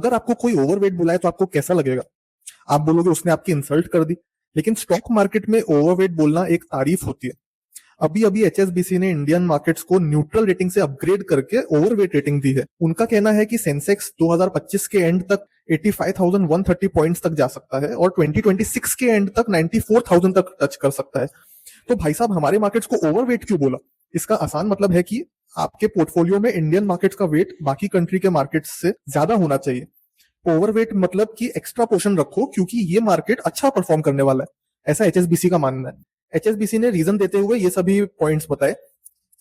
अगर आपको कोई ओवरवेट बुलाए तो आपको कैसा लगेगा? आप बोलोगे उसने आपकी इंसल्ट कर दी। लेकिन स्टॉक मार्केट में ओवरवेट बोलना एक तारीफ होती है। अभी अभी एचएसबीसी ने इंडियन मार्केट्स को न्यूट्रल रेटिंग से अपग्रेड करके ओवरवेट रेटिंग दी है। उनका कहना है कि सेंसेक्स 2025 के एंड तक 85,130 पॉइंट्स तक जा सकता है और 2026 के एंड तक 94,000 तक टच कर सकता है। तो भाई साहब, हमारे मार्केट्स को ओवरवेट क्यों बोला? इसका आसान मतलब है कि आपके पोर्टफोलियो में इंडियन मार्केट्स का वेट बाकी कंट्री के मार्केट्स से ज्यादा होना चाहिए। ओवरवेट मतलब कि एक्स्ट्रा पोर्शन रखो क्योंकि ये मार्केट अच्छा परफॉर्म करने वाला है, ऐसा एचएसबीसी का मानना है। एचएसबीसी ने रीजन देते हुए ये सभी पॉइंट्स बताए।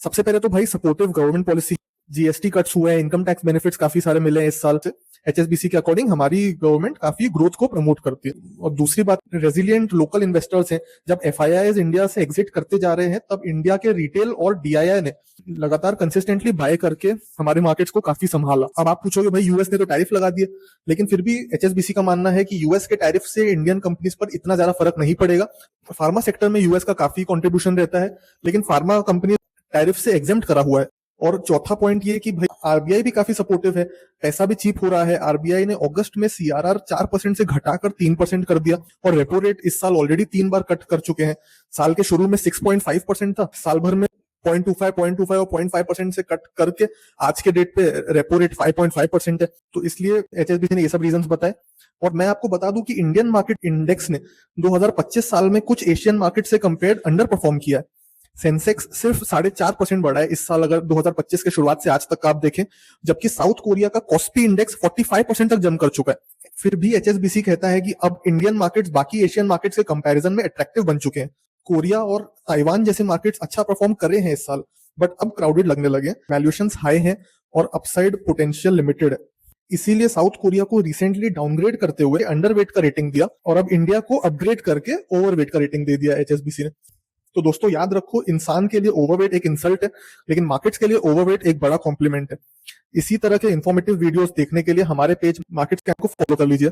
सबसे पहले तो भाई supportive government policy, GST cuts हुए हैं, इनकम टैक्स बेनिफिट्स काफी सारे मिले हैं इस साल से। एचएसबीसी के अकॉर्डिंग हमारी गवर्नमेंट काफी ग्रोथ को प्रमोट करती है। और दूसरी बात, रेजिलियंट लोकल इन्वेस्टर्स हैं। जब एफआईआईज इंडिया से एग्जिट करते जा रहे हैं तब इंडिया के रिटेल और डीआईआई ने लगातार कंसिस्टेंटली बाय करके हमारे मार्केट्स को काफी संभाला। अब आप पूछोगे भाई यूएस ने तो टैरिफ लगा दिए, लेकिन फिर भी एचएसबीसी का मानना है कि यूएस के टैरिफ से इंडियन कंपनीज पर इतना ज्यादा फर्क नहीं पड़ेगा। फार्मा सेक्टर में यूएस का काफी कंट्रीब्यूशन रहता है, लेकिन फार्मा कंपनी टैरिफ से एग्जेम्प्ट करा हुआ है। और चौथा पॉइंट ये कि भाई आरबीआई भी काफी सपोर्टिव है, पैसा भी चीप हो रहा है। आरबीआई ने अगस्त में सीआरआर 4% से घटाकर 3% कर दिया और रेपो रेट इस साल ऑलरेडी 3 बार कट कर चुके हैं। साल के शुरू में 6.5% था, साल भर में 0.25 और 0.5% से कट करके आज के डेट पे रेपो रेट 5.5% है। तो इसलिए एचएसबीसी ने ये सब रीजंस बताए। और मैं आपको बता दूं कि इंडियन मार्केट इंडेक्स ने 2025 साल में कुछ एशियन मार्केट से कंपेयर अंडर परफॉर्म किया है। सेंसेक्स सिर्फ 4.5% बढ़ा है इस साल, अगर 2025 के शुरुआत से आज तक का आप देखें, जबकि साउथ कोरिया का कॉस्पी इंडेक्स 45% तक जम कर चुका है। फिर भी एचएसबीसी कहता है कि अब इंडियन मार्केट्स बाकी एशियन मार्केट्स के कंपैरिजन में अट्रैक्टिव बन चुके हैं। कोरिया और ताइवान जैसे मार्केट्स अच्छा परफॉर्म करे हैं इस साल, बट अब क्राउडेड लगने लगे, वैल्यूएशंस हाई हैं और अपसाइड पोटेंशियल लिमिटेड है। इसीलिए साउथ कोरिया को रिसेंटली डाउनग्रेड करते हुए अंडरवेट का रेटिंग दिया और अब इंडिया को अपग्रेड करके ओवरवेट का रेटिंग दे दिया एचएसबीसी ने। तो दोस्तों याद रखो, इंसान के लिए ओवरवेट एक इंसल्ट है, लेकिन मार्केट्स के लिए ओवरवेट एक बड़ा कॉम्प्लीमेंट है। इसी तरह के इंफॉर्मेटिव वीडियोस देखने के लिए हमारे पेज मार्केट स्कैन को फॉलो कर लीजिए।